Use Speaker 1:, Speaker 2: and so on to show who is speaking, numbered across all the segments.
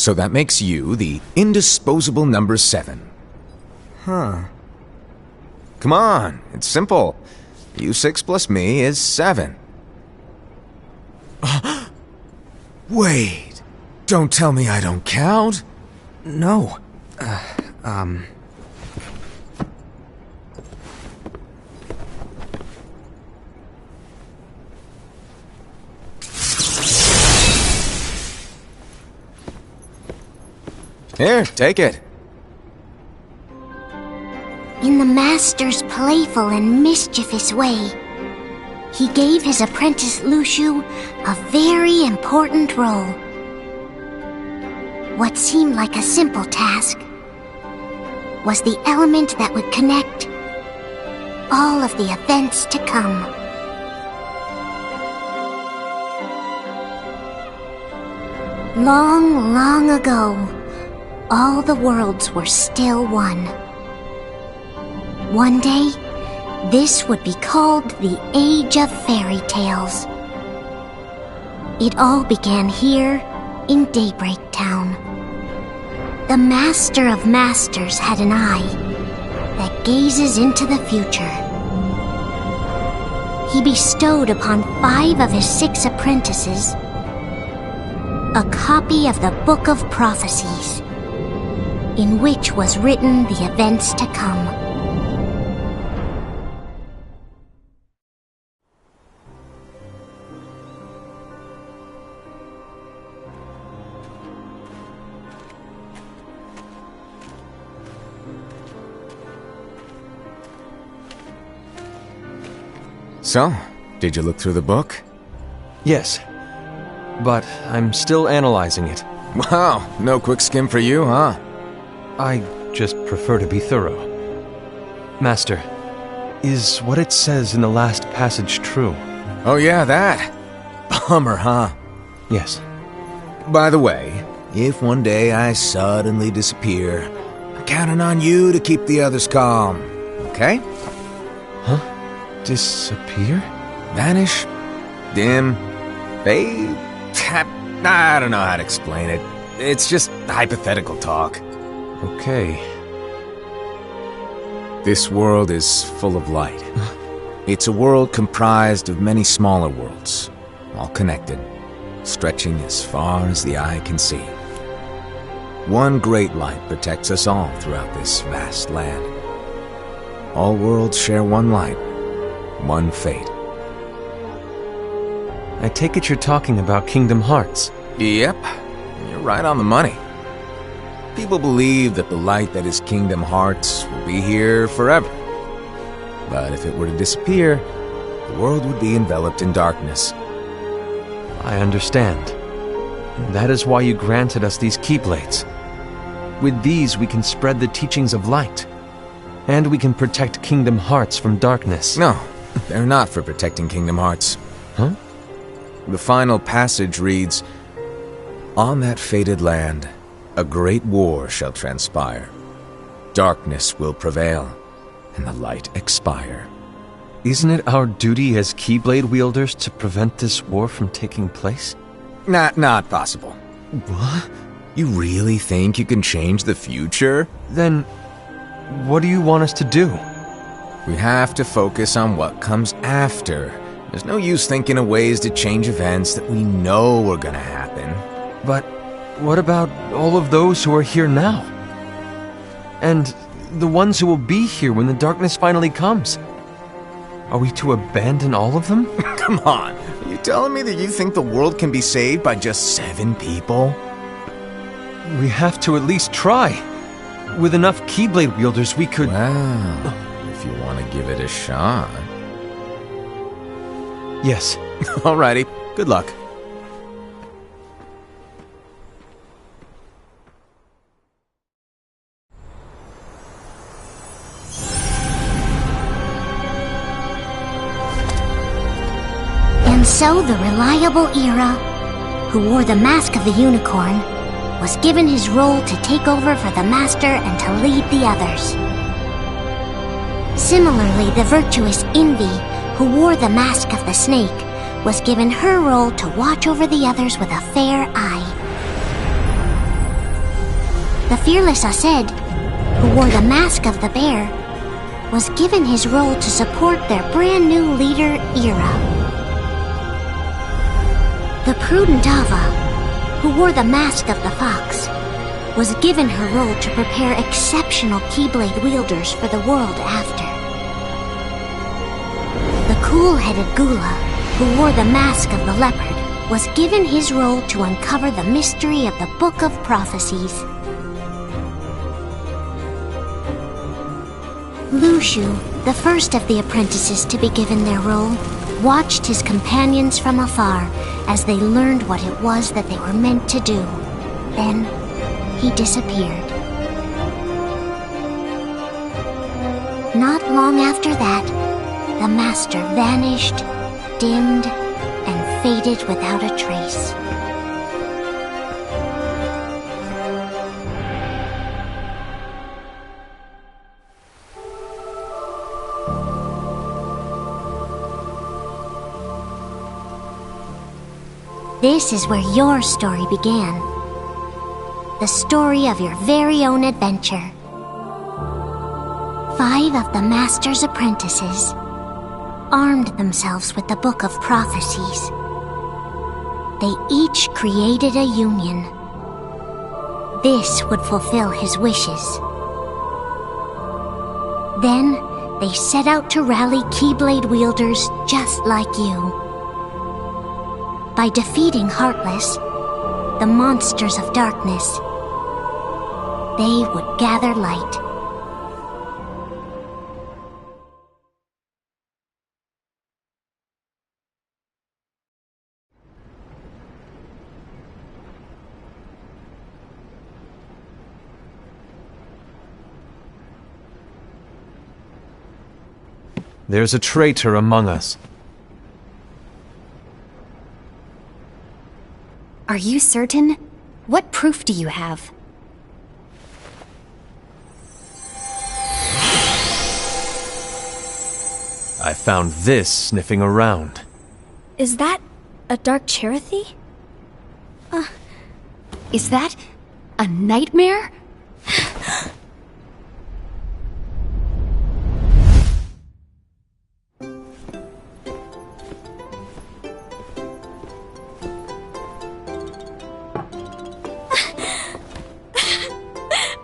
Speaker 1: So that makes you the indisposable number 7.
Speaker 2: Huh.
Speaker 1: Come on, it's simple. You 6 plus me is 7. Wait, don't tell me I don't count.
Speaker 2: No.
Speaker 1: Here, take it.
Speaker 3: In the Master's playful and mischievous way, he gave his apprentice Luxu a very important role. What seemed like a simple task was the element that would connect all of the events to come. Long, long ago, all the worlds were still one. One day, this would be called the Age of Fairy Tales. It all began here in Daybreak Town. The Master of Masters had an eye that gazes into the future. He bestowed upon 5 of his 6 apprentices a copy of the Book of Prophecies, in which was written the events to come.
Speaker 1: So, did you look through the book?
Speaker 2: Yes. But I'm still analyzing it.
Speaker 1: Wow, no quick skim for you, huh?
Speaker 2: I just prefer to be thorough. Master, is what it says in the last passage true?
Speaker 1: Oh yeah, that. Bummer, huh?
Speaker 2: Yes.
Speaker 1: By the way, if one day I suddenly disappear, I'm counting on you to keep the others calm, okay?
Speaker 2: Huh? Disappear?
Speaker 1: Vanish? Dim? Fade? I don't know how to explain it. It's just hypothetical talk.
Speaker 2: Okay.
Speaker 1: This world is full of light. It's a world comprised of many smaller worlds, all connected, stretching as far as the eye can see. One great light protects us all throughout this vast land. All worlds share one light, one fate.
Speaker 2: I take it you're talking about Kingdom Hearts.
Speaker 1: Yep, you're right on the money. People believe that the light that is Kingdom Hearts will be here forever. But if it were to disappear, the world would be enveloped in darkness.
Speaker 2: I understand. That is why you granted us these Keyblades. With these, we can spread the teachings of light. And we can protect Kingdom Hearts from darkness.
Speaker 1: No, they're not for protecting Kingdom Hearts.
Speaker 2: Huh?
Speaker 1: The final passage reads, "On that fated land, a great war shall transpire. Darkness will prevail, and the light expire."
Speaker 2: Isn't it our duty as Keyblade wielders to prevent this war from taking place?
Speaker 1: Not possible.
Speaker 2: What?
Speaker 1: You really think you can change the future?
Speaker 2: Then, what do you want us to do?
Speaker 1: We have to focus on what comes after. There's no use thinking of ways to change events that we know are gonna happen.
Speaker 2: But what about all of those who are here now? And the ones who will be here when the darkness finally comes? Are we to abandon all of them?
Speaker 1: Come on, are you telling me that you think the world can be saved by just 7 people?
Speaker 2: We have to at least try. With enough Keyblade wielders, we could...
Speaker 1: Well, if you want to give it a shot.
Speaker 2: Yes.
Speaker 1: Alrighty, good luck.
Speaker 3: And so the reliable Era, who wore the mask of the unicorn, was given his role to take over for the Master and to lead the others. Similarly, the virtuous Envy, who wore the mask of the snake, was given her role to watch over the others with a fair eye. The fearless Aesed, who wore the mask of the bear, was given his role to support their brand new leader, Ira. The prudent Ava, who wore the mask of the fox, was given her role to prepare exceptional Keyblade wielders for the world after. The cool-headed Gula, who wore the mask of the leopard, was given his role to uncover the mystery of the Book of Prophecies. Lushu, the first of the apprentices to be given their role, watched his companions from afar as they learned what it was that they were meant to do. Then, he disappeared. Not long after that, the master vanished, dimmed, and faded without a trace. This is where your story began. The story of your very own adventure. 5 of the Master's apprentices armed themselves with the Book of Prophecies. They each created a union. This would fulfill his wishes. Then, they set out to rally Keyblade wielders just like you. By defeating Heartless, the monsters of darkness, they would gather light.
Speaker 2: There's a traitor among us.
Speaker 4: Are you certain? What proof do you have?
Speaker 2: I found this sniffing around.
Speaker 5: Is that a Dark Cherothy?
Speaker 4: Is that a nightmare?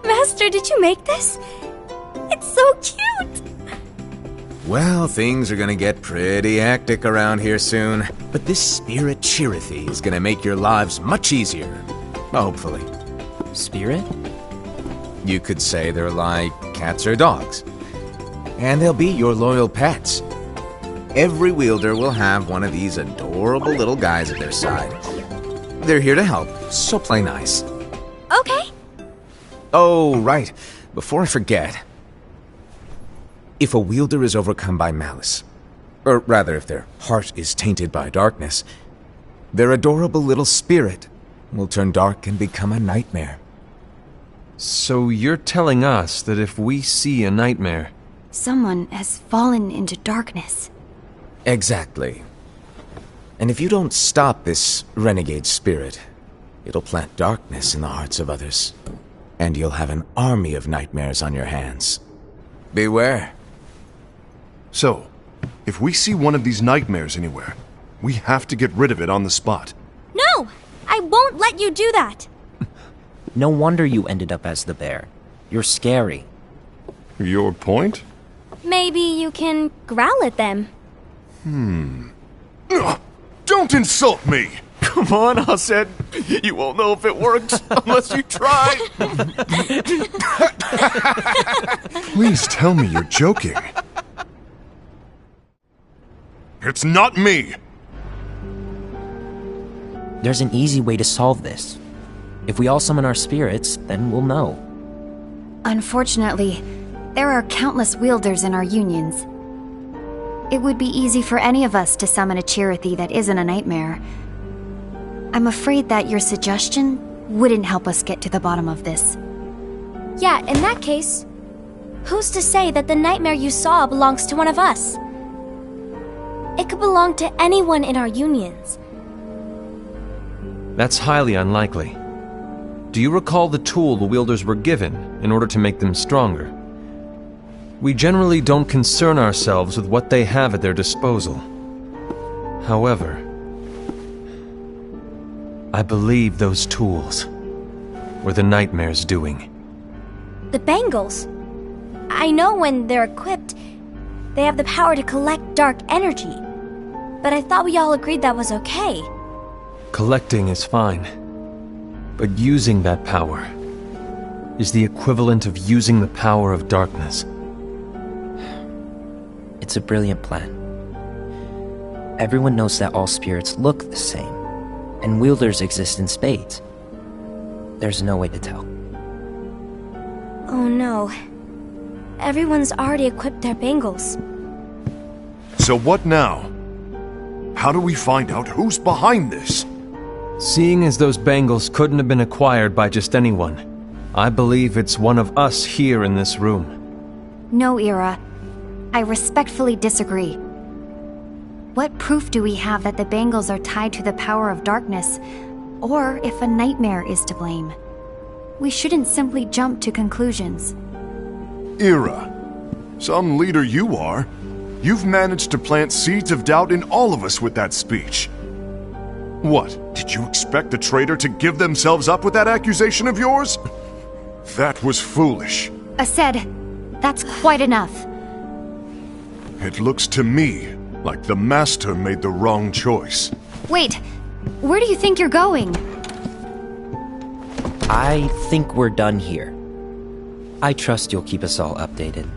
Speaker 5: Master, did you make this? It's so cute!
Speaker 1: Well, things are gonna get pretty hectic around here soon. But this Spirit Cherothy is gonna make your lives much easier. Hopefully.
Speaker 6: Spirit?
Speaker 1: You could say they're like cats or dogs. And they'll be your loyal pets. Every wielder will have one of these adorable little guys at their side. They're here to help, so play nice.
Speaker 5: Okay.
Speaker 1: Oh, right. Before I forget. If a wielder is overcome by malice, or rather if their heart is tainted by darkness, their adorable little spirit will turn dark and become a nightmare.
Speaker 2: So you're telling us that if we see a nightmare...
Speaker 4: Someone has fallen into darkness.
Speaker 1: Exactly. And if you don't stop this renegade spirit, it'll plant darkness in the hearts of others. And you'll have an army of nightmares on your hands. Beware.
Speaker 7: So, if we see one of these nightmares anywhere, we have to get rid of it on the spot.
Speaker 5: No! I won't let you do that!
Speaker 6: No wonder you ended up as the bear. You're scary.
Speaker 7: Your point?
Speaker 5: Maybe you can growl at them.
Speaker 7: Ugh, don't insult me!
Speaker 2: Come on, Aesed. You won't know if it works unless you try.
Speaker 7: Please tell me you're joking. It's not me!
Speaker 6: There's an easy way to solve this. If we all summon our spirits, then we'll know.
Speaker 4: Unfortunately, there are countless wielders in our unions. It would be easy for any of us to summon a Cherothy that isn't a nightmare. I'm afraid that your suggestion wouldn't help us get to the bottom of this.
Speaker 5: Yeah, in that case, who's to say that the nightmare you saw belongs to one of us? It could belong to anyone in our unions.
Speaker 2: That's highly unlikely. Do you recall the tool the wielders were given in order to make them stronger? We generally don't concern ourselves with what they have at their disposal. However, I believe those tools were the Nightmare's doing.
Speaker 5: The bangles. I know when they're equipped, they have the power to collect dark energy. But I thought we all agreed that was okay.
Speaker 2: Collecting is fine, but using that power is the equivalent of using the power of darkness.
Speaker 6: It's a brilliant plan. Everyone knows that all spirits look the same, and wielders exist in spades. There's no way to tell.
Speaker 5: Oh no. Everyone's already equipped their bangles.
Speaker 7: So what now? How do we find out who's behind this?
Speaker 2: Seeing as those bangles couldn't have been acquired by just anyone, I believe it's one of us here in this room.
Speaker 4: No, Ira. I respectfully disagree. What proof do we have that the bangles are tied to the power of darkness, or if a nightmare is to blame? We shouldn't simply jump to conclusions.
Speaker 7: Ira, some leader you are. You've managed to plant seeds of doubt in all of us with that speech. What, did you expect the traitor to give themselves up with that accusation of yours? That was foolish.
Speaker 4: Aced, that's quite enough.
Speaker 7: It looks to me like the Master made the wrong choice.
Speaker 4: Wait, where do you think you're going?
Speaker 6: I think we're done here. I trust you'll keep us all updated.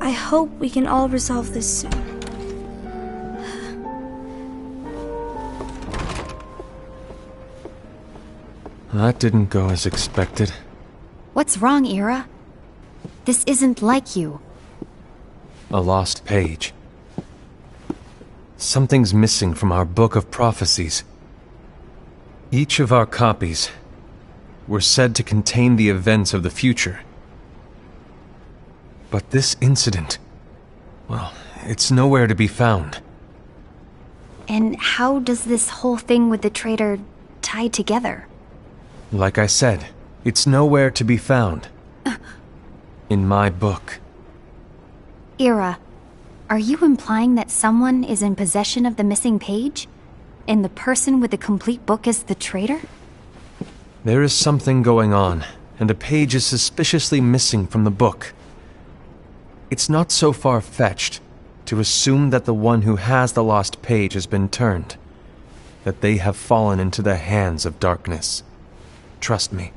Speaker 5: I hope we can all resolve this soon.
Speaker 2: That didn't go as expected.
Speaker 4: What's wrong, Ira? This isn't like you.
Speaker 2: A lost page. Something's missing from our book of prophecies. Each of our copies were said to contain the events of the future. But this incident, well, it's nowhere to be found.
Speaker 4: And how does this whole thing with the traitor tie together?
Speaker 2: Like I said, it's nowhere to be found. In my book.
Speaker 4: Ira, are you implying that someone is in possession of the missing page? And the person with the complete book is the traitor?
Speaker 2: There is something going on, and a page is suspiciously missing from the book. It's not so far-fetched to assume that the one who has the lost page has been turned, that they have fallen into the hands of darkness. Trust me.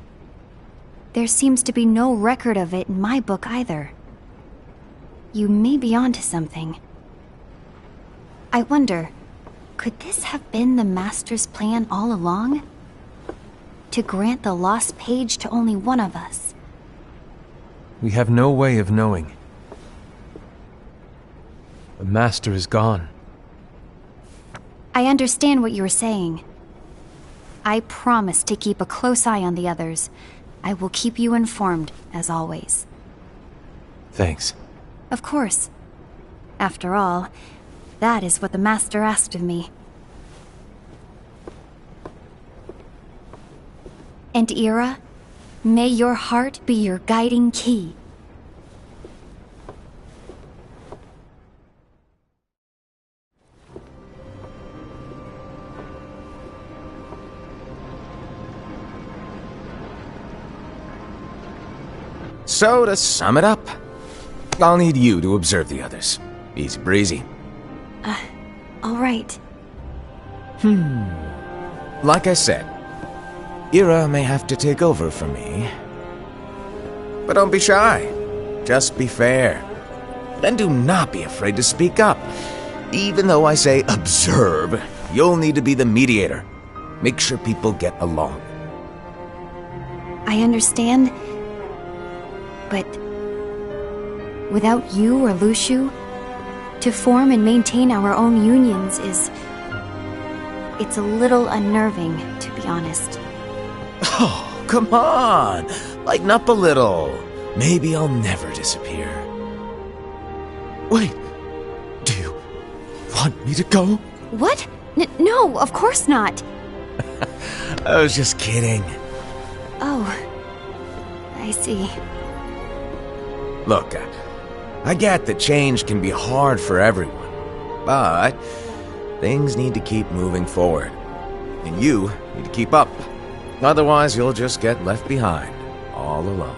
Speaker 4: There seems to be no record of it in my book either. You may be onto something. I wonder, could this have been the Master's plan all along? To grant the lost page to only one of us?
Speaker 2: We have no way of knowing. The Master is gone.
Speaker 4: I understand what you're saying. I promise to keep a close eye on the others. I will keep you informed, as always.
Speaker 2: Thanks.
Speaker 4: Of course. After all, that is what the Master asked of me. And Ira, may your heart be your guiding key.
Speaker 1: So, to sum it up, I'll need you to observe the others. Easy breezy.
Speaker 4: All right.
Speaker 1: Like I said, Ira may have to take over for me. But don't be shy. Just be fair. And do not be afraid to speak up. Even though I say observe, you'll need to be the mediator. Make sure people get along.
Speaker 4: I understand. But without you or Luxu, to form and maintain our own unions is... it's a little unnerving, to be honest.
Speaker 1: Oh, come on! Lighten up a little. Maybe I'll never disappear. Wait, do you
Speaker 2: want me to go?
Speaker 4: What? No, of course not.
Speaker 1: I was just kidding.
Speaker 4: Oh, I see.
Speaker 1: Look, I get that change can be hard for everyone, but things need to keep moving forward. And you need to keep up. Otherwise, you'll just get left behind, all alone.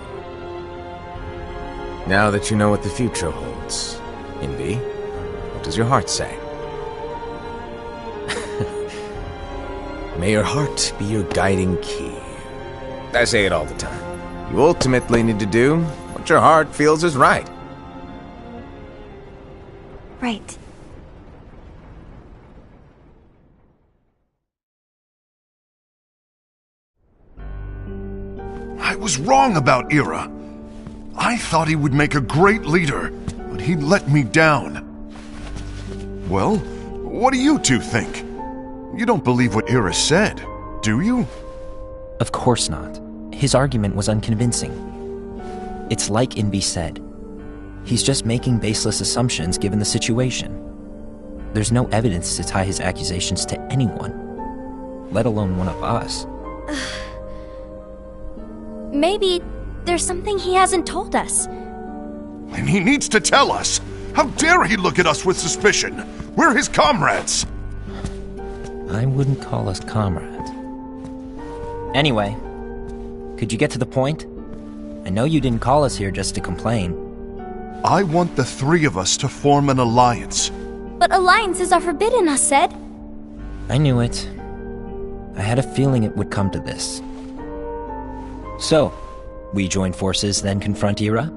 Speaker 1: Now that you know what the future holds, Envy, what does your heart say? May your heart be your guiding key. I say it all the time. You ultimately need to do what your heart feels is right.
Speaker 4: Right.
Speaker 7: I was wrong about Ira. I thought he would make a great leader, but he let me down. Well, what do you two think? You don't believe what Ira said, do you?
Speaker 6: Of course not. His argument was unconvincing. It's like Envy said. He's just making baseless assumptions given the situation. There's no evidence to tie his accusations to anyone, let alone one of us.
Speaker 5: Maybe there's something he hasn't told us.
Speaker 7: And he needs to tell us. How dare he look at us with suspicion? We're his comrades.
Speaker 6: I wouldn't call us comrades. Anyway, could you get to the point? I know you didn't call us here just to complain.
Speaker 7: I want the three of us to form an alliance.
Speaker 5: But alliances are forbidden, us said.
Speaker 6: I knew it. I had a feeling it would come to this. So, we join forces, then confront Ira?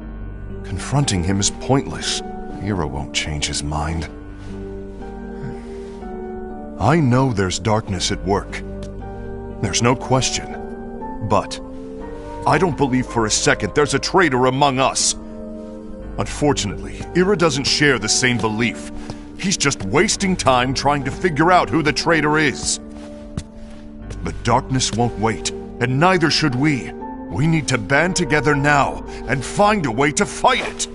Speaker 7: Confronting him is pointless. Ira won't change his mind. I know there's darkness at work. There's no question. But I don't believe for a second there's a traitor among us. Unfortunately, Ira doesn't share the same belief. He's just wasting time trying to figure out who the traitor is. But darkness won't wait, and neither should we. We need to band together now and find a way to fight it.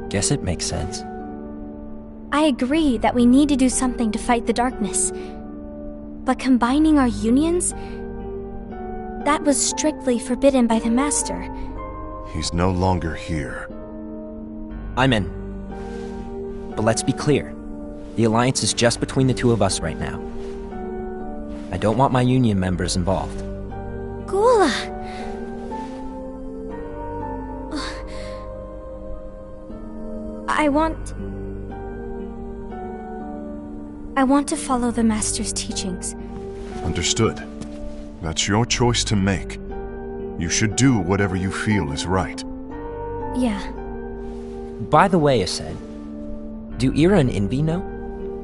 Speaker 6: Guess it makes sense.
Speaker 5: I agree that we need to do something to fight the darkness. But combining our unions? That was strictly forbidden by the Master.
Speaker 7: He's no longer here.
Speaker 6: I'm in. But let's be clear. The alliance is just between the two of us right now. I don't want my union members involved.
Speaker 5: Gula! I want to follow the Master's teachings.
Speaker 7: Understood. That's your choice to make. You should do whatever you feel is right.
Speaker 5: Yeah.
Speaker 6: By the way, Aced, do Ira and Envy know?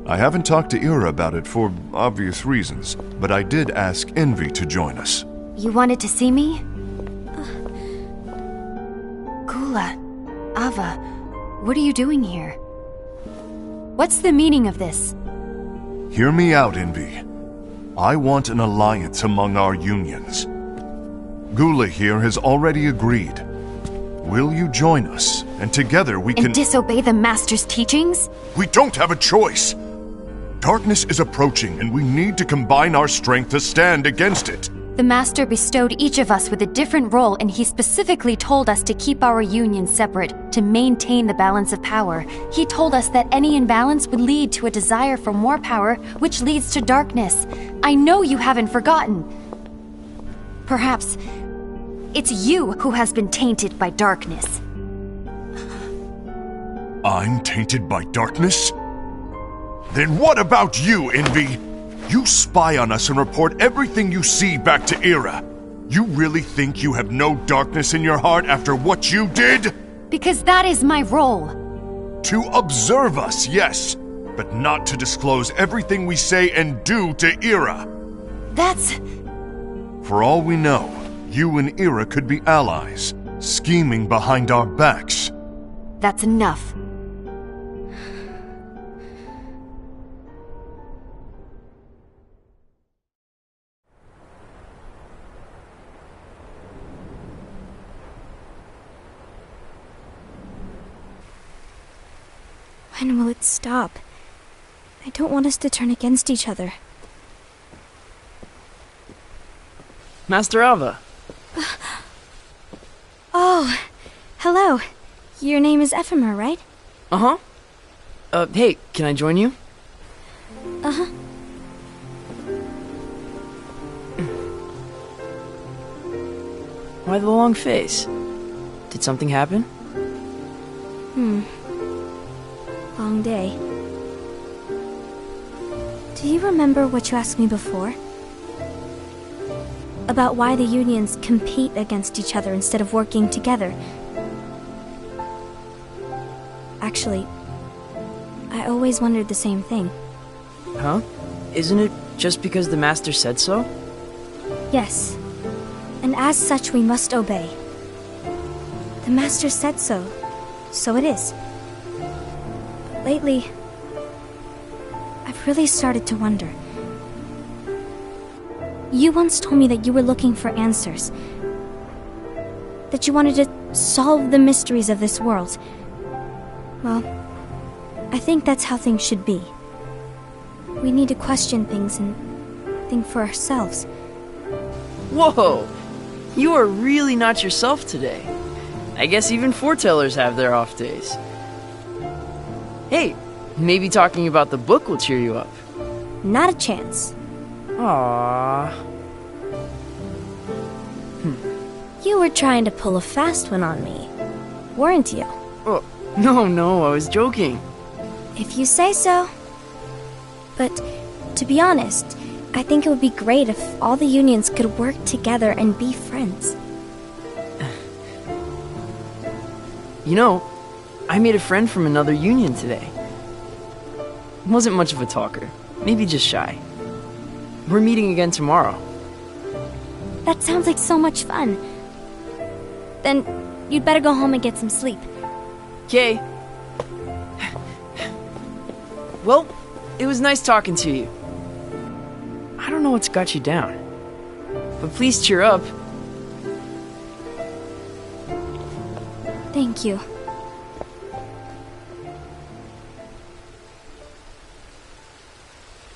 Speaker 7: I haven't talked to Ira about it for obvious reasons, but I did ask Envy to join us.
Speaker 4: You wanted to see me? Gula, Ava, what are you doing here? What's the meaning of this?
Speaker 7: Hear me out, Envy. I want an alliance among our unions. Gula here has already agreed. Will you join us? And together we can...
Speaker 4: And disobey the Master's teachings?
Speaker 7: We don't have a choice! Darkness is approaching, and we need to combine our strength to stand against it.
Speaker 4: The Master bestowed each of us with a different role, and he specifically told us to keep our union separate, to maintain the balance of power. He told us that any imbalance would lead to a desire for more power, which leads to darkness. I know you haven't forgotten. Perhaps it's you who has been tainted by darkness.
Speaker 7: I'm tainted by darkness? Then what about you, Envy? You spy on us and report everything you see back to Ira. You really think you have no darkness in your heart after what you did?
Speaker 4: Because that is my role.
Speaker 7: To observe us, yes, but not to disclose everything we say and do to Ira.
Speaker 4: That's...
Speaker 7: For all we know, you and Ira could be allies, scheming behind our backs.
Speaker 4: That's enough.
Speaker 5: When will it stop? I don't want us to turn against each other.
Speaker 8: Master Alva.
Speaker 5: Oh, hello. Your name is Ephemer, right?
Speaker 8: Uh-huh. Hey, can I join you?
Speaker 5: Uh-huh.
Speaker 8: Why the long face? Did something happen?
Speaker 5: Long day. Do you remember what you asked me before? About why the unions compete against each other instead of working together. Actually, I always wondered the same thing.
Speaker 8: Huh? Isn't it just because the Master said so?
Speaker 5: Yes, and as such we must obey. The Master said so, so it is. But lately, I've really started to wonder. You once told me that you were looking for answers. That you wanted to solve the mysteries of this world. Well, I think that's how things should be. We need to question things and think for ourselves.
Speaker 8: Whoa! You are really not yourself today. I guess even foretellers have their off days. Hey, maybe talking about the book will cheer you up.
Speaker 5: Not a chance.
Speaker 8: Aww.
Speaker 5: You were trying to pull a fast one on me, weren't you?
Speaker 8: Oh, no, I was joking.
Speaker 5: If you say so. But, to be honest, I think it would be great if all the unions could work together and be friends.
Speaker 8: You know, I made a friend from another union today. Wasn't much of a talker, maybe just shy. We're meeting again tomorrow.
Speaker 5: That sounds like so much fun. Then, you'd better go home and get some sleep.
Speaker 8: Okay. Well, it was nice talking to you. I don't know what's got you down, but please cheer up.
Speaker 5: Thank you.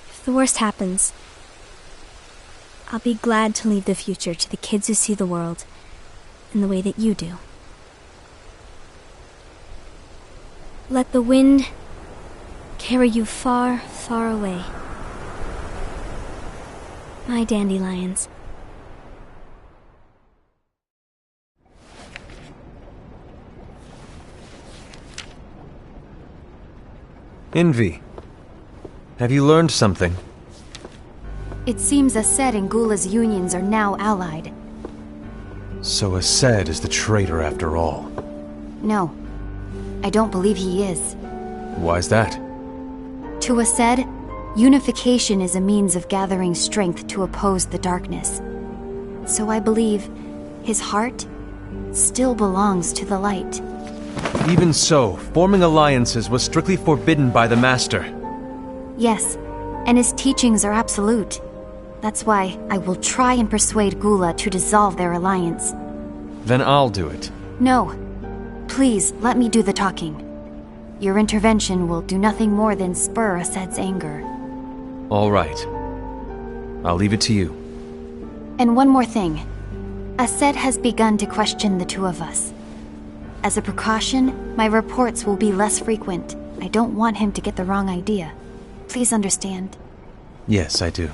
Speaker 5: If the worst happens, I'll be glad to leave the future to the kids who see the world in the way that you do. Let the wind carry you far, far away. My dandelions.
Speaker 2: Envy, have you learned something?
Speaker 4: It seems Aced and Gula's unions are now allied.
Speaker 2: So Aced is the traitor after all.
Speaker 4: No, I don't believe he is.
Speaker 2: Why's that?
Speaker 4: To Aced, unification is a means of gathering strength to oppose the darkness. So I believe his heart still belongs to the light.
Speaker 2: Even so, forming alliances was strictly forbidden by the Master.
Speaker 4: Yes, and his teachings are absolute. That's why I will try and persuade Gula to dissolve their alliance.
Speaker 2: Then I'll do it.
Speaker 4: No. Please, let me do the talking. Your intervention will do nothing more than spur Aced's anger.
Speaker 2: All right. I'll leave it to you.
Speaker 4: And one more thing. Aced has begun to question the two of us. As a precaution, my reports will be less frequent. I don't want him to get the wrong idea. Please understand.
Speaker 2: Yes, I do.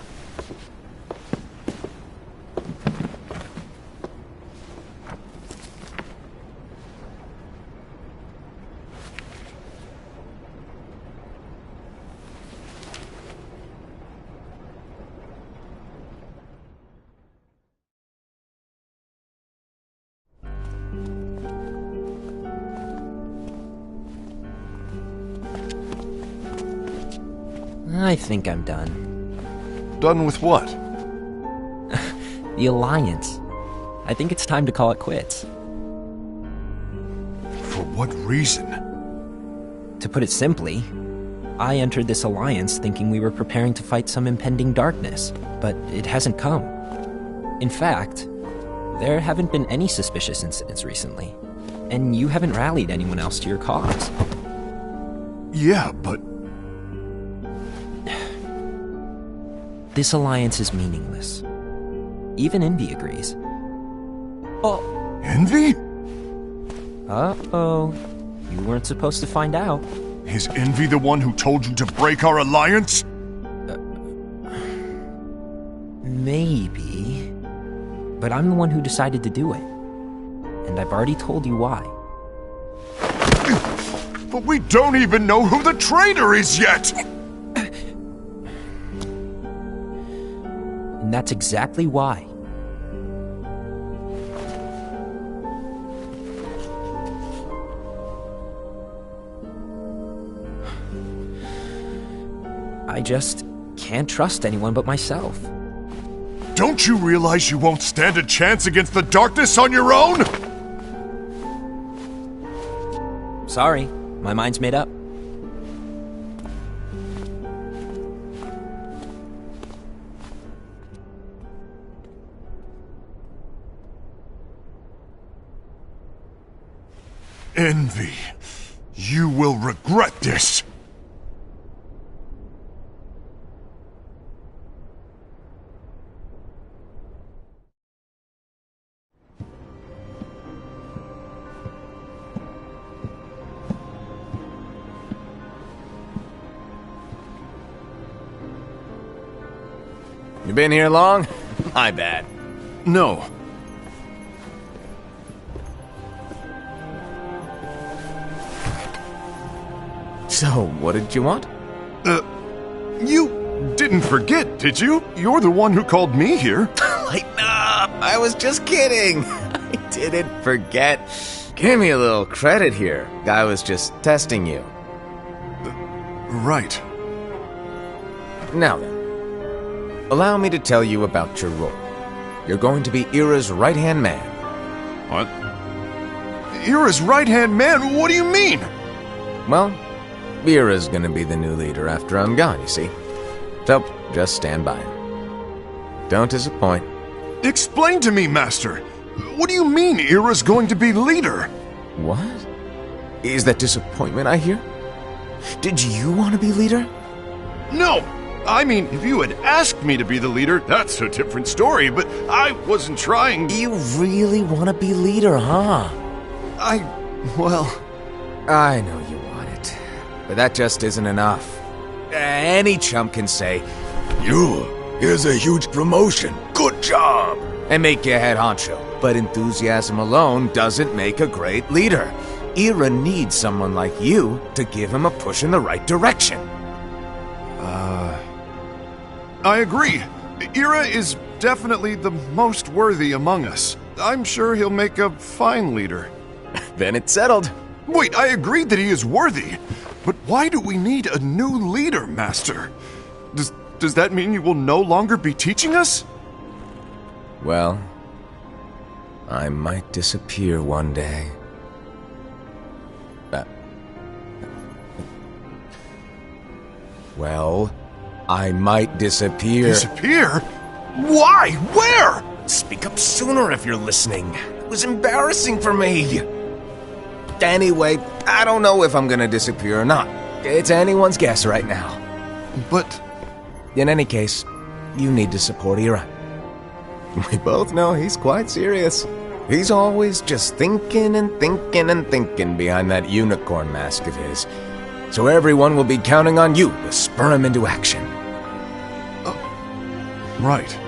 Speaker 6: I think I'm done.
Speaker 7: Done with what?
Speaker 6: The Alliance. I think it's time to call it quits.
Speaker 7: For what reason?
Speaker 6: To put it simply, I entered this alliance thinking we were preparing to fight some impending darkness, but it hasn't come. In fact, there haven't been any suspicious incidents recently, and you haven't rallied anyone else to your cause.
Speaker 7: Yeah, but
Speaker 6: This alliance is meaningless. Even Envy agrees. Oh.
Speaker 7: Envy?
Speaker 6: Uh-oh. You weren't supposed to find out.
Speaker 7: Is Envy the one who told you to break our alliance?
Speaker 6: Maybe. But I'm the one who decided to do it. And I've already told you why.
Speaker 7: But we don't even know who the traitor is yet!
Speaker 6: And that's exactly why. I just can't trust anyone but myself.
Speaker 7: Don't you realize you won't stand a chance against the darkness on your own?
Speaker 6: Sorry, my mind's made up.
Speaker 7: Envy, you will regret this.
Speaker 1: You been here long? My bad.
Speaker 7: No.
Speaker 1: So, what did you want?
Speaker 7: You didn't forget, did you? You're the one who called me here.
Speaker 1: Lighten up! I was just kidding! I didn't forget. Give me a little credit here. I was just testing you.
Speaker 7: Right.
Speaker 1: Now then, allow me to tell you about your role. You're going to be Ira's right-hand man.
Speaker 7: What? Ira's right-hand man? What do you mean?
Speaker 1: Well, Ira's gonna be the new leader after I'm gone, you see. So, just stand by. Don't disappoint.
Speaker 7: Explain to me, Master. What do you mean Ira's going to be leader?
Speaker 1: What? Is that disappointment I hear? Did you want to be leader?
Speaker 7: No! I mean, if you had asked me to be the leader, that's a different story, but I wasn't trying.
Speaker 1: You really want to be leader, huh?
Speaker 7: Well...
Speaker 1: I know you want it, but that just isn't enough. Any chump can say, here's a huge promotion, good job, and make you head honcho. But enthusiasm alone doesn't make a great leader. Ira needs someone like you to give him a push in the right direction.
Speaker 7: I agree. Ira is definitely the most worthy among us. I'm sure he'll make a fine leader.
Speaker 1: Then it's settled.
Speaker 7: Wait, I agree that he is worthy. But why do we need a new leader, Master? Does that mean you will no longer be teaching us?
Speaker 1: Well, I might disappear one day. Well, I might disappear.
Speaker 7: Disappear? Why? Where?
Speaker 1: Speak up sooner if you're listening. It was embarrassing for me. Anyway, I don't know if I'm gonna disappear or not. It's anyone's guess right now.
Speaker 7: But...
Speaker 1: In any case, you need to support Ira. We both know he's quite serious. He's always just thinking and thinking and thinking behind that unicorn mask of his. So everyone will be counting on you to spur him into action.
Speaker 7: Right.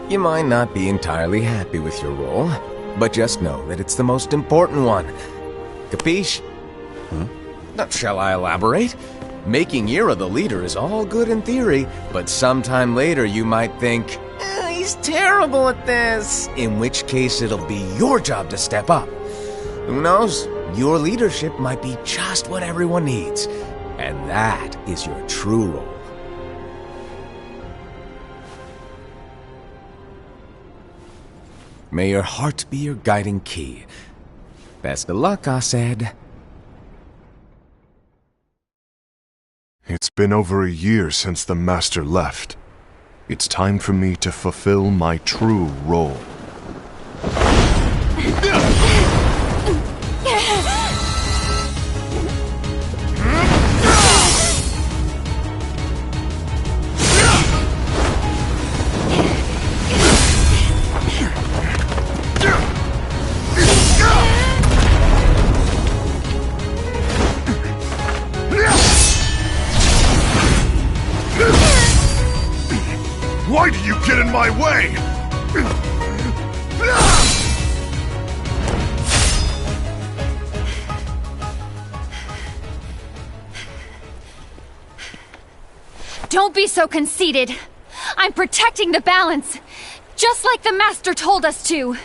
Speaker 1: You might not be entirely happy with your role, but just know that it's the most important one. Capiche? Shall I elaborate? Making Ira the leader is all good in theory, but sometime later you might think, he's terrible at this. In which case it'll be your job to step up. Who knows? Your leadership might be just what everyone needs. And that is your true role. May your heart be your guiding key. Best of luck, Asaid.
Speaker 7: It's been over a year since the Master left. It's time for me to fulfill my true role. my way!
Speaker 4: Don't be so conceited. I'm protecting the balance, just like the Master told us to.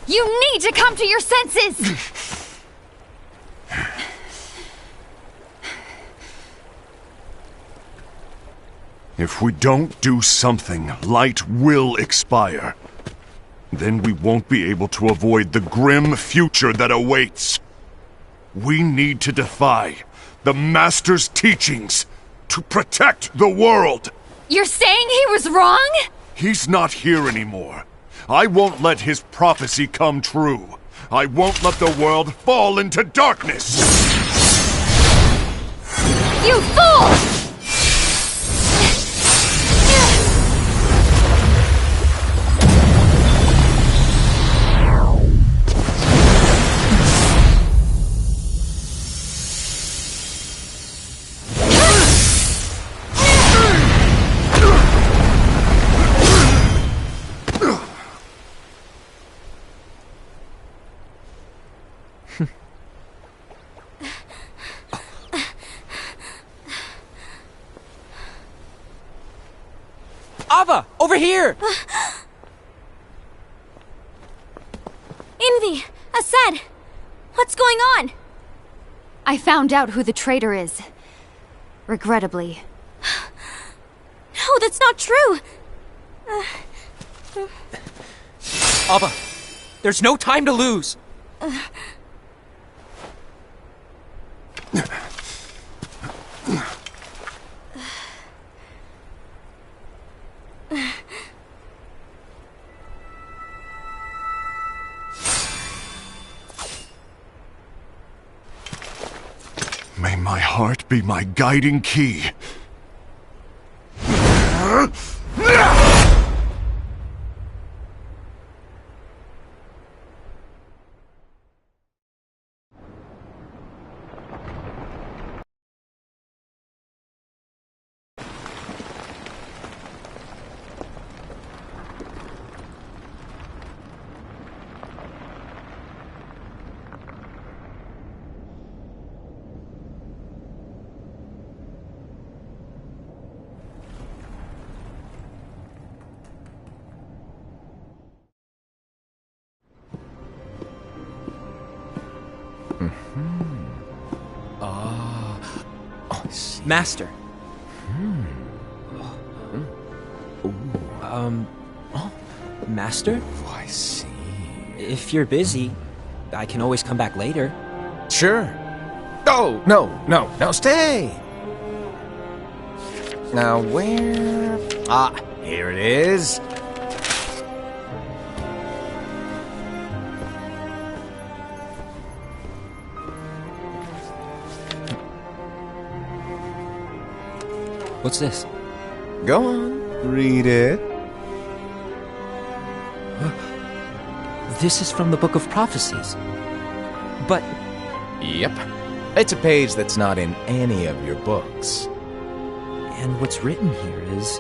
Speaker 4: You need to come to your senses!
Speaker 7: If we don't do something, light will expire. Then we won't be able to avoid the grim future that awaits. We need to defy the Master's teachings to protect the world.
Speaker 4: You're saying he was wrong?
Speaker 7: He's not here anymore. I won't let his prophecy come true. I won't let the world fall into darkness.
Speaker 4: You fool!
Speaker 6: Ava! Over here!
Speaker 5: Envy! Assed! What's going on?
Speaker 4: I found out who the traitor is. Regrettably.
Speaker 5: No, that's not true!
Speaker 6: Ava! There's no time to lose!
Speaker 7: May my heart be my guiding key.
Speaker 6: Master. Master?
Speaker 1: Oh, I see.
Speaker 6: If you're busy, I can always come back later.
Speaker 1: Sure. Oh, no, stay! Now, where... Ah, here it is.
Speaker 6: What's this?
Speaker 1: Go on, read it.
Speaker 6: This is from the Book of Prophecies. But
Speaker 1: Yep. It's a page that's not in any of your books.
Speaker 6: and what's written here is...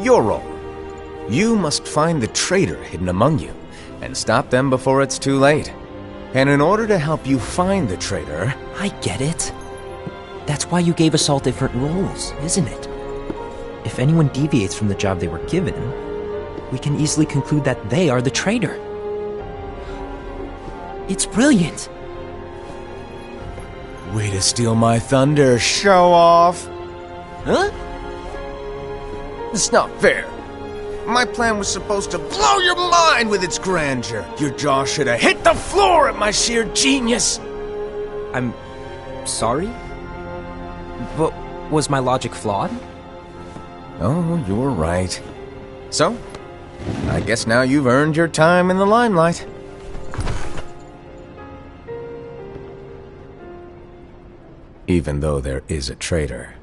Speaker 1: Your role. You must find the traitor hidden among you, and stop them before it's too late. And in order to help you find the traitor...
Speaker 6: I get it. That's why you gave us all different roles, isn't it? If anyone deviates from the job they were given, we can easily conclude that they are the traitor. It's brilliant.
Speaker 1: Way to steal my thunder, show off!
Speaker 6: Huh?
Speaker 1: It's not fair. My plan was supposed to blow your mind with its grandeur. Your jaw should have hit the floor at my sheer genius.
Speaker 6: I'm sorry? But was my logic flawed?
Speaker 1: Oh, you were right. So, I guess now you've earned your time in the limelight. Even though there is a traitor,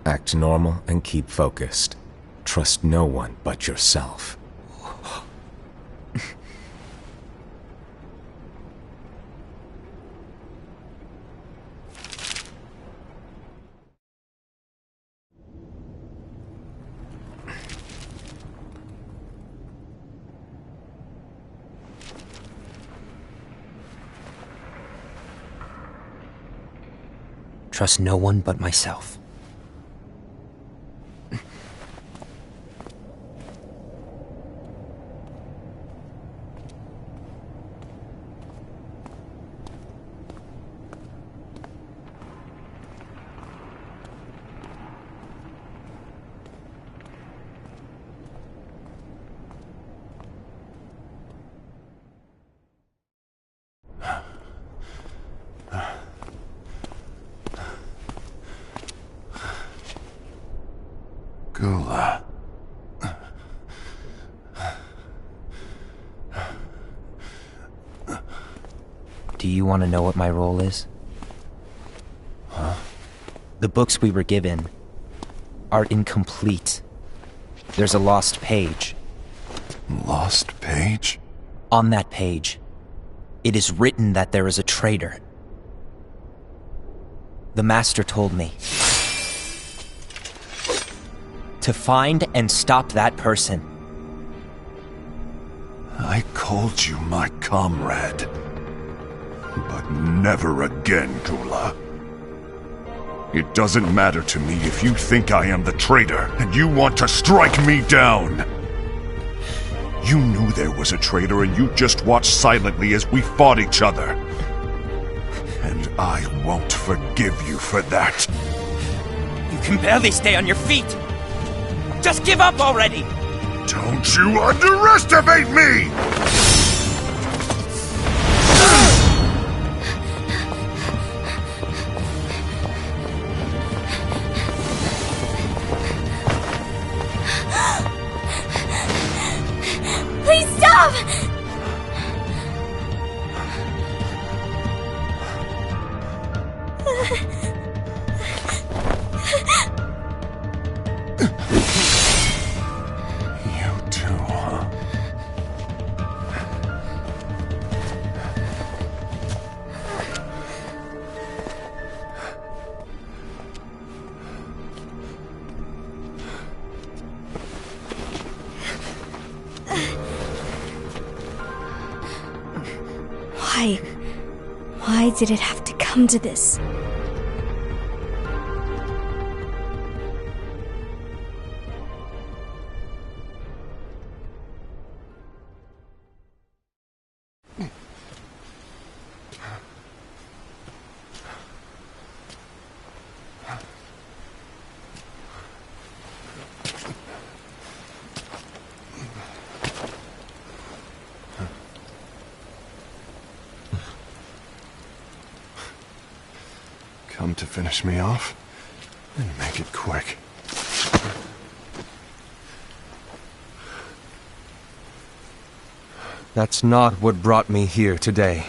Speaker 1: act normal and keep focused. Trust no one but yourself.
Speaker 6: trust no one but myself.
Speaker 7: Gula.
Speaker 6: Do you want to know what my role is?
Speaker 7: Huh?
Speaker 6: The books we were given are incomplete. There's a lost page.
Speaker 7: Lost page?
Speaker 6: On that page, it is written that there is a traitor. The Master told me to find and stop that person.
Speaker 7: I called you my comrade. But never again, Gula. It doesn't matter to me if you think I am the traitor and you want to strike me down. You knew there was a traitor and you just watched silently as we fought each other. And I won't forgive you for that.
Speaker 6: You can barely stay on your feet. Just give up already!
Speaker 7: Don't you underestimate me!
Speaker 5: Please stop!
Speaker 7: You too, huh?
Speaker 5: Why did it have to come to this?
Speaker 7: Come to finish me off? Then make it quick.
Speaker 2: That's not what brought me here today.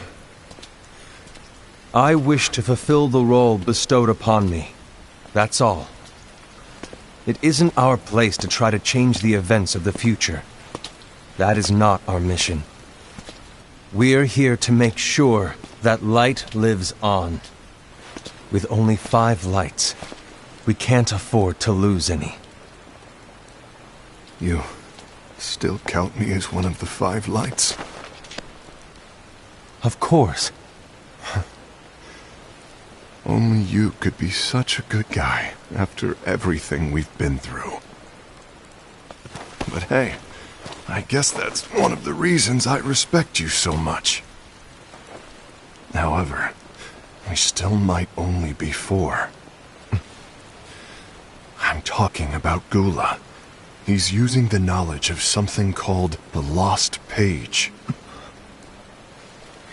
Speaker 2: I wish to fulfill the role bestowed upon me. That's all. It isn't our place to try to change the events of the future. That is not our mission. We're here to make sure that light lives on. With only 5 lights, we can't afford to lose any.
Speaker 7: You still count me as one of the 5 lights?
Speaker 2: Of course.
Speaker 7: Only you could be such a good guy after everything we've been through. But hey, I guess that's one of the reasons I respect you so much. However, we still might only be 4. I'm talking about Gula. He's using the knowledge of something called the Lost Page.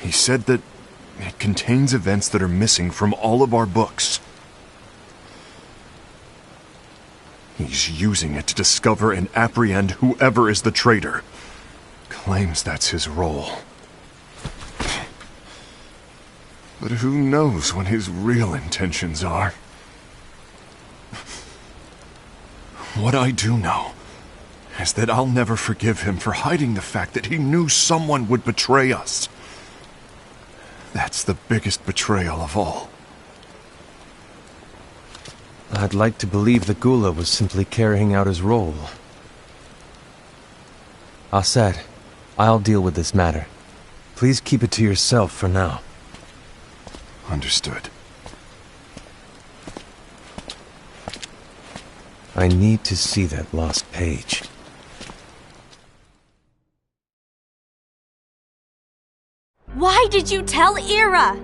Speaker 7: He said that it contains events that are missing from all of our books. He's using it to discover and apprehend whoever is the traitor. Claims that's his role. But who knows what his real intentions are? What I do know is that I'll never forgive him for hiding the fact that he knew someone would betray us. That's the biggest betrayal of all.
Speaker 2: I'd like to believe that Gula was simply carrying out his role. Aset, I'll deal with this matter. Please keep it to yourself for now.
Speaker 7: Understood.
Speaker 2: I need to see that lost page.
Speaker 5: Why did you tell Ira?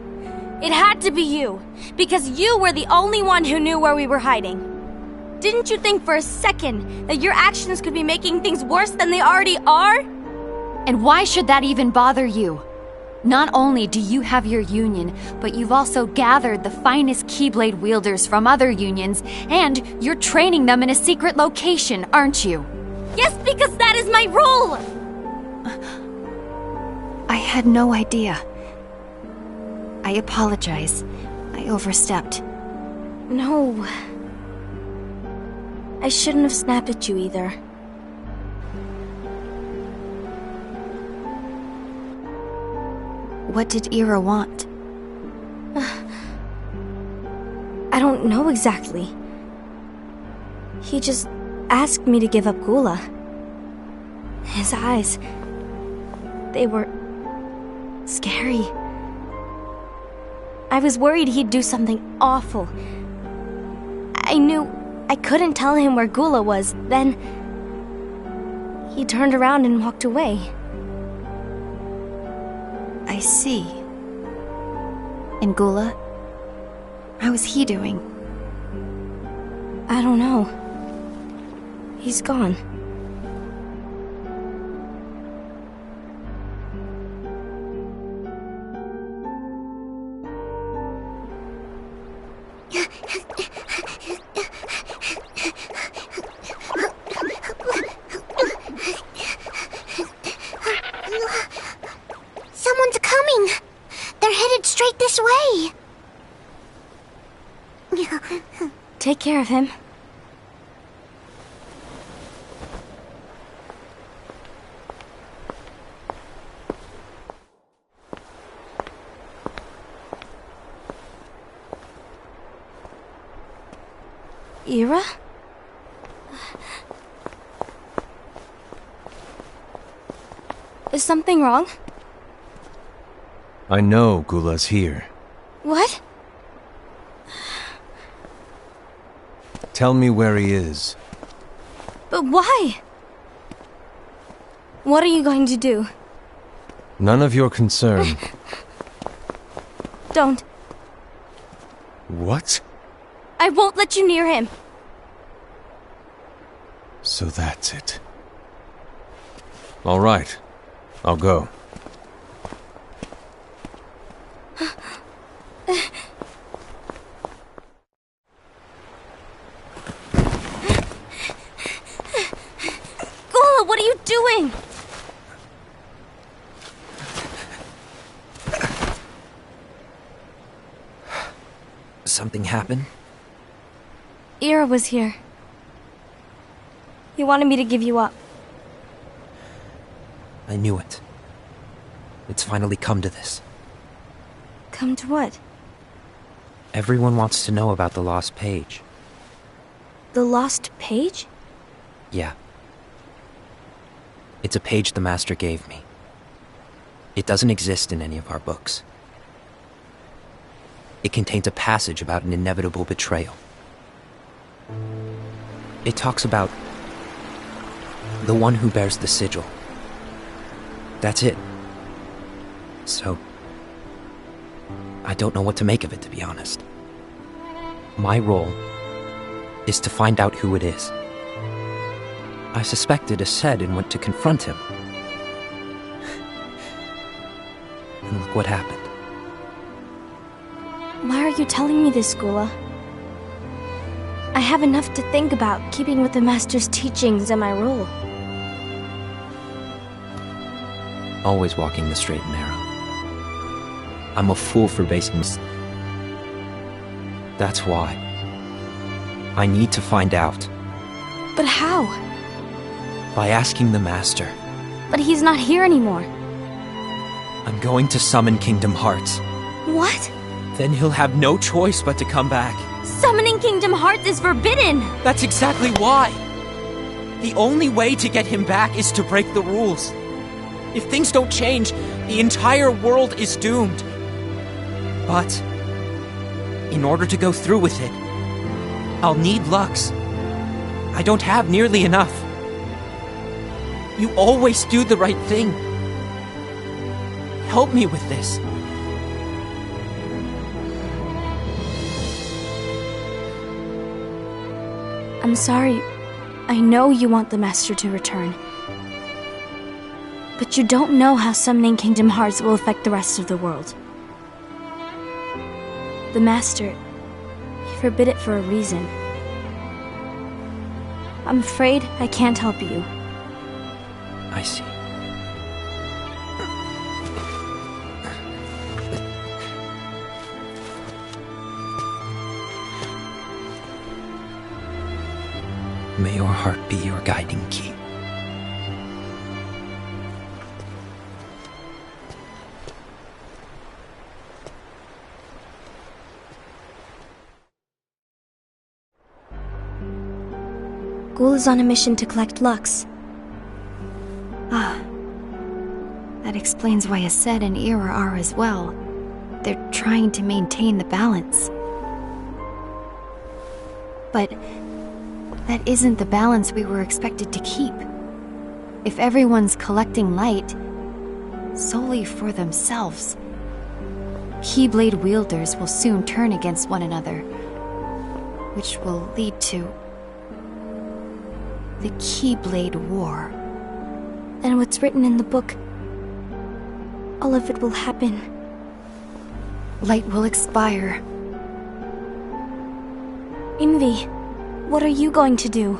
Speaker 5: It had to be you, because you were the only one who knew where we were hiding. Didn't you think for a second that your actions could be making things worse than they already are?
Speaker 4: And why should that even bother you? Not only do you have your union, but you've also gathered the finest Keyblade wielders from other unions, and you're training them in a secret location, aren't you?
Speaker 5: Yes, because that is my role!
Speaker 4: I had no idea. I apologize. I overstepped.
Speaker 5: No. I shouldn't have snapped at you either.
Speaker 4: What did Ira want?
Speaker 5: I don't know exactly. He just asked me to give up Gula. His eyes... they were... scary. I was worried he'd do something awful. I knew I couldn't tell him where Gula was. Then he turned around and walked away.
Speaker 4: I see. And Gula? How is he doing?
Speaker 5: I don't know. He's gone.
Speaker 3: Someone's coming! They're headed straight this way!
Speaker 5: Take care of him. Ira? Is something wrong?
Speaker 2: I know Gula's here.
Speaker 5: What?
Speaker 2: Tell me where he is.
Speaker 5: But why? What are you going to do?
Speaker 2: None of your concern.
Speaker 5: Don't.
Speaker 2: What?
Speaker 5: I won't let you near him.
Speaker 2: So that's it. All right. I'll go.
Speaker 5: Gula, what are you doing?
Speaker 6: Something happened?
Speaker 5: Ira was here. He wanted me to give you up.
Speaker 6: I knew it. It's finally come to this.
Speaker 5: Come to what?
Speaker 6: Everyone wants to know about the lost page.
Speaker 5: The lost page?
Speaker 6: Yeah. It's a page the Master gave me. It doesn't exist in any of our books. It contains a passage about an inevitable betrayal. It talks about the one who bears the sigil. That's it. So, I don't know what to make of it, to be honest. My role is to find out who it is. I suspected Aced and went to confront him. And look what happened.
Speaker 5: Why are you telling me this, Gula? I have enough to think about keeping with the Master's teachings and my role.
Speaker 6: Always walking the straight and narrow. I'm a fool for basing this. That's why. I need to find out.
Speaker 5: But how?
Speaker 6: By asking the Master.
Speaker 5: But he's not here anymore.
Speaker 6: I'm going to summon Kingdom Hearts.
Speaker 5: What?
Speaker 6: Then he'll have no choice but to come back.
Speaker 5: Summoning Kingdom Hearts is forbidden!
Speaker 6: That's exactly why! The only way to get him back is to break the rules. If things don't change, the entire world is doomed. But, in order to go through with it, I'll need Lux. I don't have nearly enough. You always do the right thing. Help me with this.
Speaker 5: I'm sorry. I know you want the Master to return. But you don't know how summoning Kingdom Hearts will affect the rest of the world. The Master, he forbid it for a reason. I'm afraid I can't help you.
Speaker 6: I see. May your heart be your guiding key.
Speaker 5: Ghoul is on a mission to collect Lux.
Speaker 4: That explains why Aced and Ira are as well. They're trying to maintain the balance. But that isn't the balance we were expected to keep. If everyone's collecting light solely for themselves, Keyblade wielders will soon turn against one another, which will lead to the Keyblade War.
Speaker 5: And what's written in the book, all of it will happen.
Speaker 4: Light will expire.
Speaker 5: Envy, what are you going to do?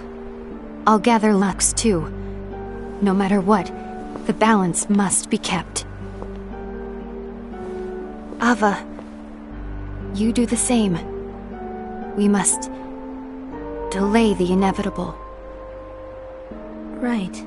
Speaker 4: I'll gather Lux too. No matter what, the balance must be kept. Ava, you do the same. We must delay the inevitable.
Speaker 5: Right.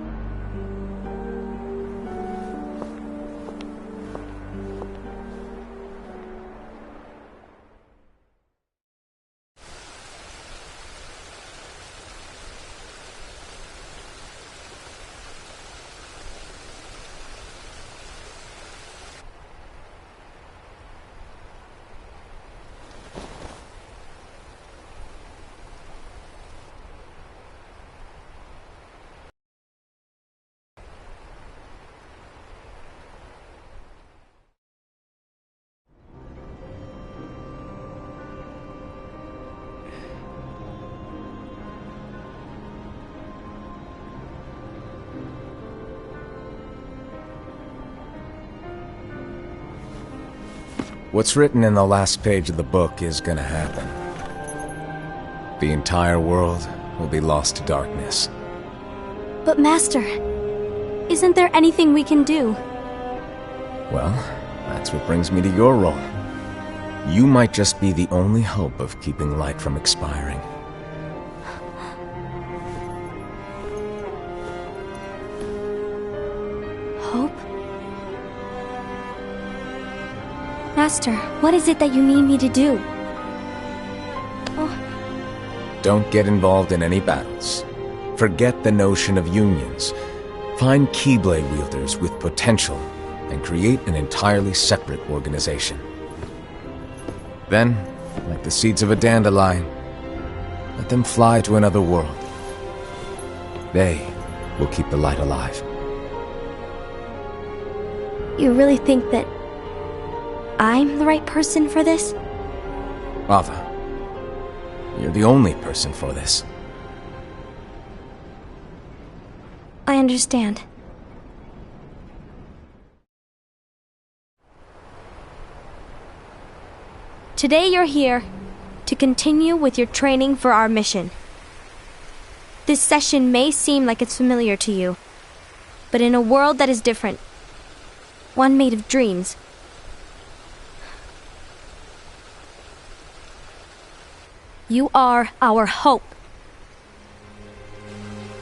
Speaker 1: What's written in the last page of the book is gonna happen. The entire world will be lost to darkness.
Speaker 5: But Master, isn't there anything we can do?
Speaker 1: Well, that's what brings me to your role. You might just be the only hope of keeping light from expiring.
Speaker 5: Hope? Master, what is it that you need me to do?
Speaker 1: Don't get involved in any battles. Forget the notion of unions. Find Keyblade wielders with potential and create an entirely separate organization. Then, like the seeds of a dandelion, let them fly to another world. They will keep the light alive.
Speaker 5: You really think that I'm the right person for this?
Speaker 1: Ava, you're the only person for this.
Speaker 5: I understand. Today you're here to continue with your training for our mission. This session may seem like it's familiar to you, but in a world that is different, one made of dreams, you are our hope.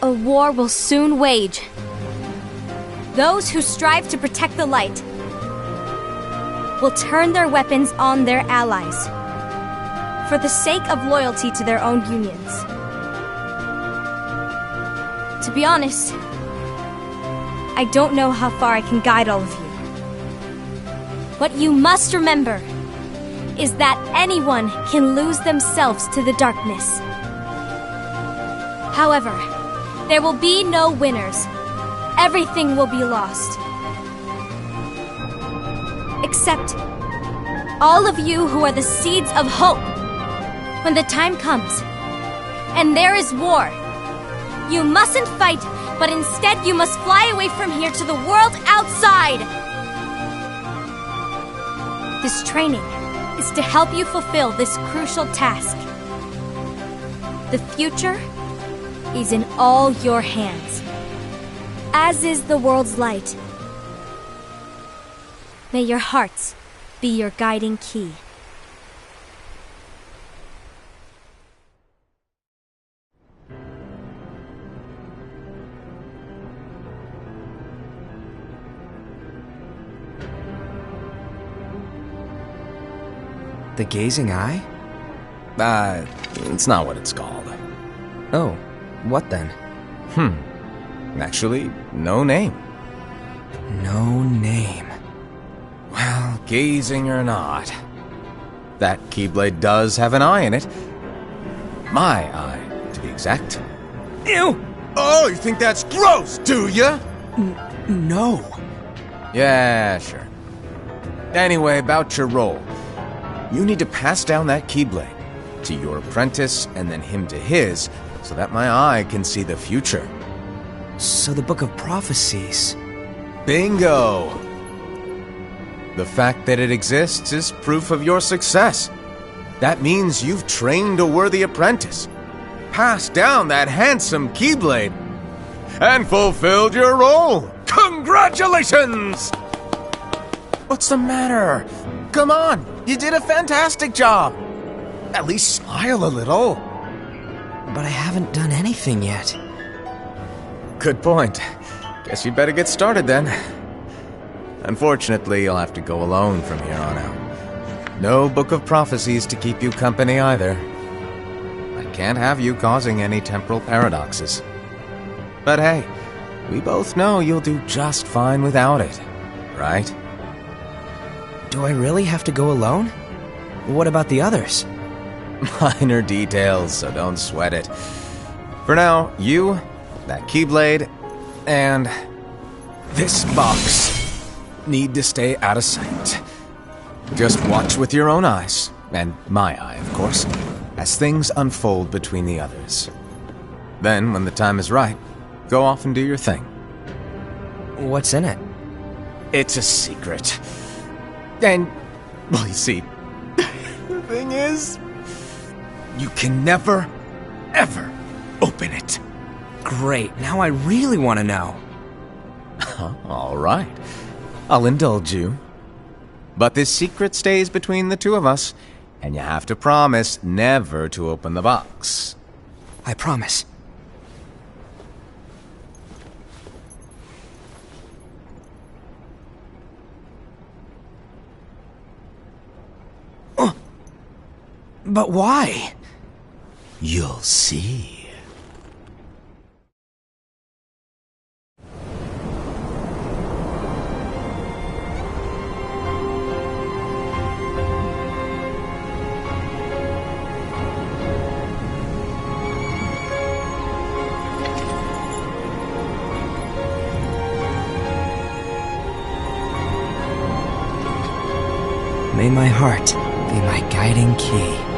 Speaker 5: A war will soon wage. Those who strive to protect the light will turn their weapons on their allies for the sake of loyalty to their own unions. To be honest, I don't know how far I can guide all of you. What you must remember is that anyone can lose themselves to the darkness. However, there will be no winners. Everything will be lost. Except all of you who are the seeds of hope. When the time comes, and there is war, you mustn't fight, but instead you must fly away from here to the world outside. This training is to help you fulfill this crucial task. The future is in all your hands, as is the world's light. May your hearts be your guiding key.
Speaker 9: The Gazing Eye?
Speaker 1: It's not what it's called.
Speaker 9: Oh, what then?
Speaker 1: Actually, no name.
Speaker 9: No name.
Speaker 1: Well, gazing or not, that Keyblade does have an eye in it. My eye, to be exact.
Speaker 9: Ew!
Speaker 1: Oh, you think that's gross, do ya?
Speaker 9: No.
Speaker 1: Yeah, sure. Anyway, about your role. You need to pass down that Keyblade to your apprentice and then him to his, so that my eye can see the future.
Speaker 9: So the Book of Prophecies.
Speaker 1: Bingo! The fact that it exists is proof of your success. That means you've trained a worthy apprentice, passed down that handsome Keyblade, and fulfilled your role. Congratulations! What's the matter? Come on, you did a fantastic job. At least smile a little.
Speaker 9: But I haven't done anything yet.
Speaker 1: Good point. Guess you'd better get started then. Unfortunately, you'll have to go alone from here on out. No Book of Prophecies to keep you company either. I can't have you causing any temporal paradoxes. But hey, we both know you'll do just fine without it, right?
Speaker 9: Do I really have to go alone? What about the others?
Speaker 1: Minor details, so don't sweat it. For now, you, that Keyblade, and this box need to stay out of sight. Just watch with your own eyes, and my eye, of course, as things unfold between the others. Then, when the time is right, go off and do your thing.
Speaker 9: What's in it?
Speaker 1: It's a secret. And, well, you see, the thing is, you can never, ever open it.
Speaker 9: Great, now I really want to know.
Speaker 1: All right. I'll indulge you. But this secret stays between the two of us, and you have to promise never to open the box.
Speaker 9: I promise. But why?
Speaker 1: You'll see.
Speaker 9: May my heart be my guiding key.